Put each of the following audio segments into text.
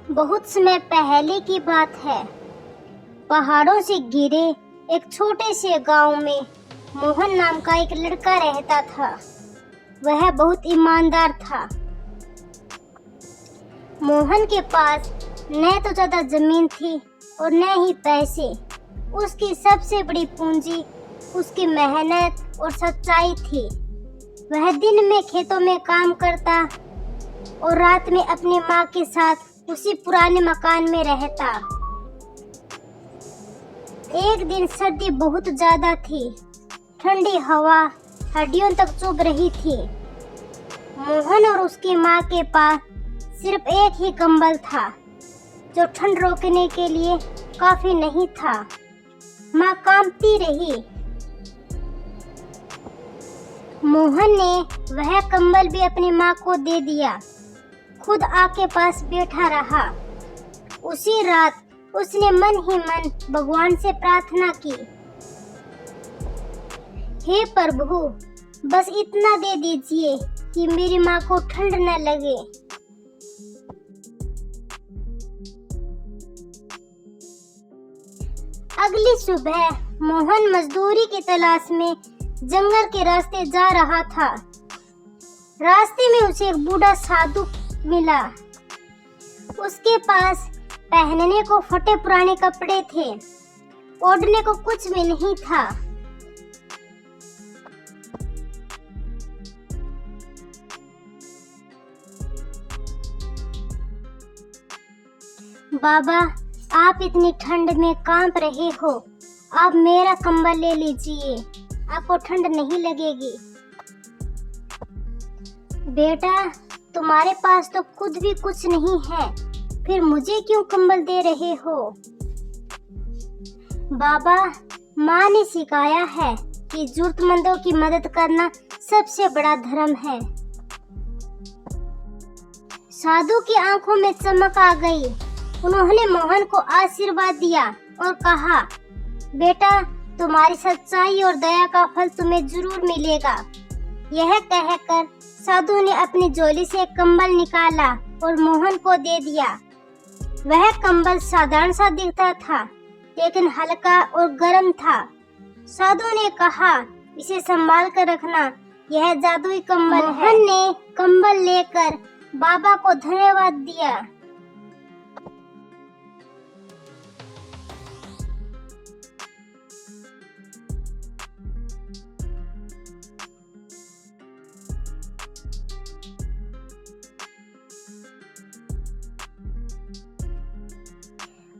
बहुत समय पहले की बात है। पहाड़ों से घिरे एक छोटे से गांव में मोहन नाम का एक लड़का रहता था। वह बहुत ईमानदार था। मोहन के पास न तो ज्यादा जमीन थी और न ही पैसे। उसकी सबसे बड़ी पूंजी उसकी मेहनत और सच्चाई थी। वह दिन में खेतों में काम करता और रात में अपनी माँ के साथ उसी पुराने मकान में रहता। एक दिन सर्दी बहुत ज्यादा थी। ठंडी हवा हड्डियों तक चुभ रही थी। मोहन और उसकी माँ के पास सिर्फ एक ही कंबल था जो ठंड रोकने के लिए काफी नहीं था। माँ कांपती रही। मोहन ने वह कंबल भी अपनी माँ को दे दिया। खुद आके पास बैठा रहा। उसी रात उसने मन ही मन भगवान से प्रार्थना की, हे प्रभु, बस इतना दे दीजिए कि मेरी माँ को ठंड न लगे। अगली सुबह मोहन मजदूरी की तलाश में जंगल के रास्ते जा रहा था। रास्ते में उसे एक बूढ़ा साधु मिला। उसके पास पहनने को फटे पुराने कपड़े थे। ओढ़ने को कुछ भी नहीं था। बाबा, आप इतनी ठंड में कांप रहे हो, आप मेरा कंबल ले लीजिए, आपको ठंड नहीं लगेगी। बेटा, तुम्हारे पास तो खुद भी कुछ नहीं है, फिर मुझे क्यों कंबल दे रहे हो? बाबा, माँ ने सिखाया है कि जरूरतमंदों की मदद करना सबसे बड़ा धर्म है। साधु की आंखों में चमक आ गई। उन्होंने मोहन को आशीर्वाद दिया और कहा, बेटा, तुम्हारी सच्चाई और दया का फल तुम्हें जरूर मिलेगा। यह कहकर साधु ने अपनी झोली से एक कंबल निकाला और मोहन को दे दिया। वह कंबल साधारण सा दिखता था, लेकिन हल्का और गर्म था। साधु ने कहा, इसे संभाल कर रखना, यह जादुई कंबल है। मोहन ने कंबल लेकर बाबा को धन्यवाद दिया।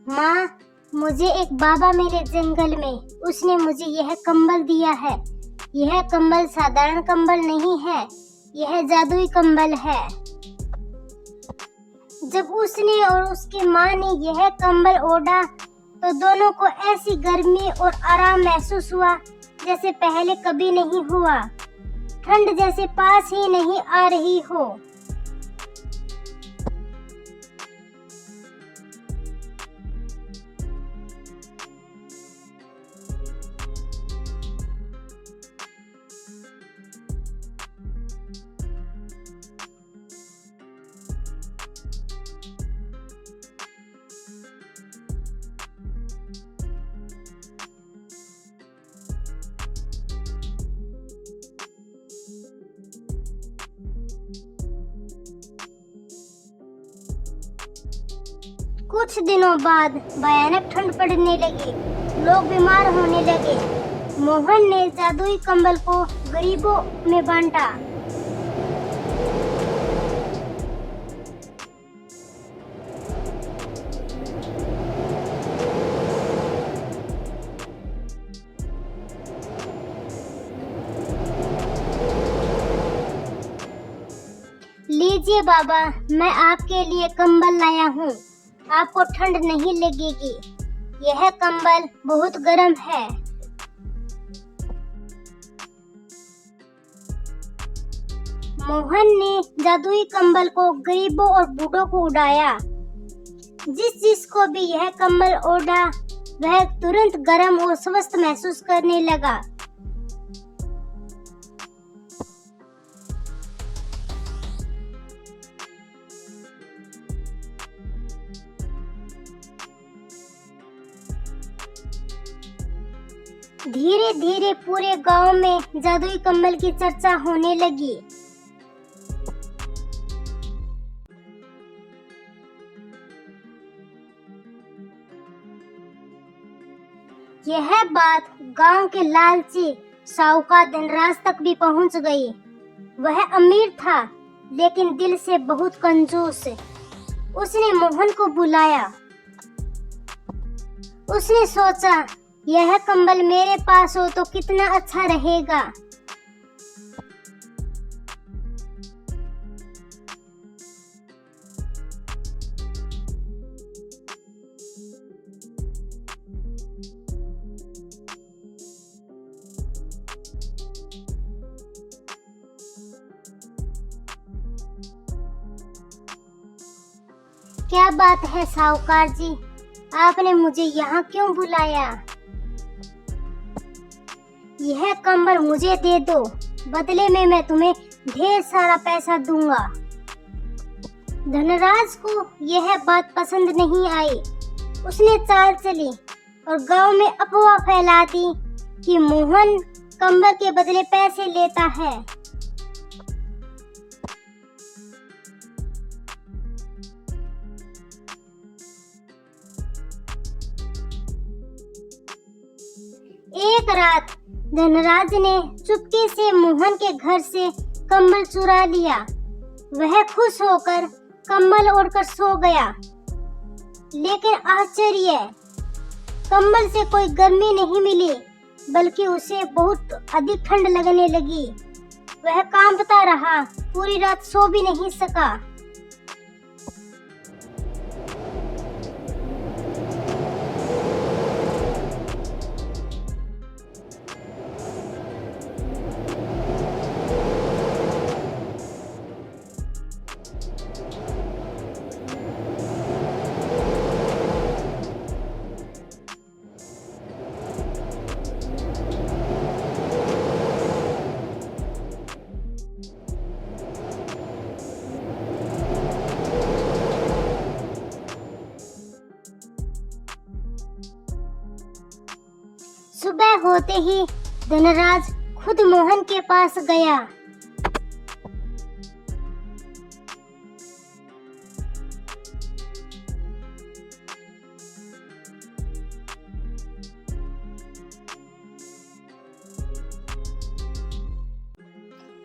माँ, मुझे एक बाबा मिले जंगल में, उसने मुझे यह कंबल दिया है। यह कंबल साधारण कंबल नहीं है, यह जादुई कंबल है। जब उसने और उसकी माँ ने यह कंबल ओढ़ा तो दोनों को ऐसी गर्मी और आराम महसूस हुआ जैसे पहले कभी नहीं हुआ। ठंड जैसे पास ही नहीं आ रही हो। कुछ दिनों बाद भयानक ठंड पड़ने लगी। लोग बीमार होने लगे। मोहन ने जादुई कंबल को गरीबों में बांटा। लीजिए बाबा, मैं आपके लिए कंबल लाया हूँ, आपको ठंड नहीं लगेगी। यह कंबल बहुत गर्म है। मोहन ने जादुई कंबल को गरीबों और बूढ़ों को उड़ाया। जिसको भी यह कंबल ओढ़ा वह तुरंत गर्म और स्वस्थ महसूस करने लगा। धीरे धीरे पूरे गांव में जादुई कंबल की चर्चा होने लगी। यह बात गांव के लालची साहूकार धनराज तक भी पहुंच गई। वह अमीर था लेकिन दिल से बहुत कंजूस। उसने मोहन को बुलाया। उसने सोचा, यह कंबल मेरे पास हो तो कितना अच्छा रहेगा। क्या बात है साहूकार जी, आपने मुझे यहाँ क्यों बुलाया? यह कंबल मुझे दे दो, बदले में मैं तुम्हें ढेर सारा पैसा दूंगा। धनराज को यह बात पसंद नहीं आई। उसने चाल चली और गांव में अफवाह फैला दी कि मोहन कंबल के बदले पैसे लेता है। एक रात धनराज ने चुपके से मोहन के घर से कंबल चुरा लिया। वह खुश होकर कंबल ओढ़कर सो गया। लेकिन आश्चर्य, कंबल से कोई गर्मी नहीं मिली, बल्कि उसे बहुत अधिक ठंड लगने लगी। वह कांपता रहा, पूरी रात सो भी नहीं सका। सुबह होते ही धनराज खुद मोहन के पास गया।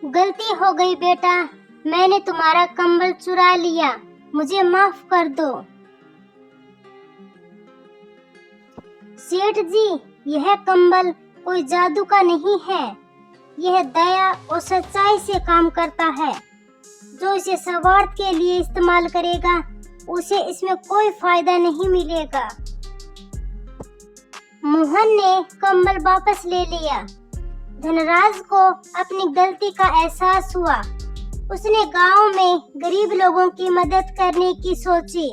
गलती हो गई बेटा, मैंने तुम्हारा कंबल चुरा लिया, मुझे माफ कर दो। सेठ जी, यह कंबल कोई जादू का नहीं है। यह दया और सच्चाई से काम करता है। जो इसे स्वार्थ के लिए इस्तेमाल करेगा, उसे इसमें कोई फायदा नहीं मिलेगा। मोहन ने कंबल वापस ले लिया। धनराज को अपनी गलती का एहसास हुआ। उसने गांव में गरीब लोगों की मदद करने की सोची।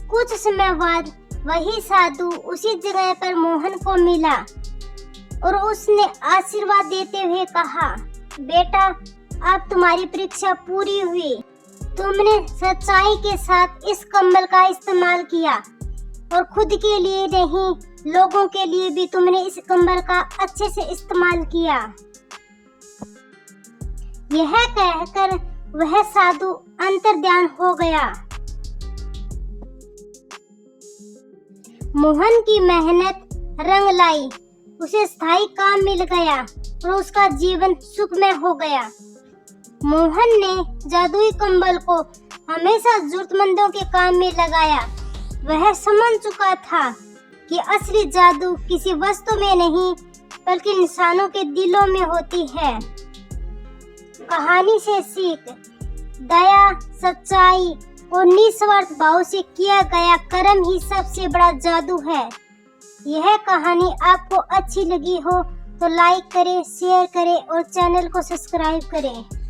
कुछ समय बाद वही साधु उसी जगह पर मोहन को मिला और उसने आशीर्वाद देते हुए कहा, बेटा, अब तुम्हारी परीक्षा पूरी हुई। तुमने सच्चाई के साथ इस कंबल का इस्तेमाल किया और खुद के लिए नहीं, लोगों के लिए भी तुमने इस कंबल का अच्छे से इस्तेमाल किया। यह कहकर वह साधु अंतर्ध्यान हो गया। मोहन की मेहनत रंग लाई। उसे स्थायी काम मिल गया और उसका जीवन सुखमय हो गया। मोहन ने जादुई कंबल को हमेशा जरूरतमंदों के काम में लगाया। वह समझ चुका था कि असली जादू किसी वस्तु में नहीं, बल्कि इंसानों के दिलों में होती है। कहानी से सीख, दया, सच्चाई और निस्वार्थ भाव से किया गया कर्म ही सबसे बड़ा जादू है। यह कहानी आपको अच्छी लगी हो तो लाइक करें, शेयर करें और चैनल को सब्सक्राइब करें।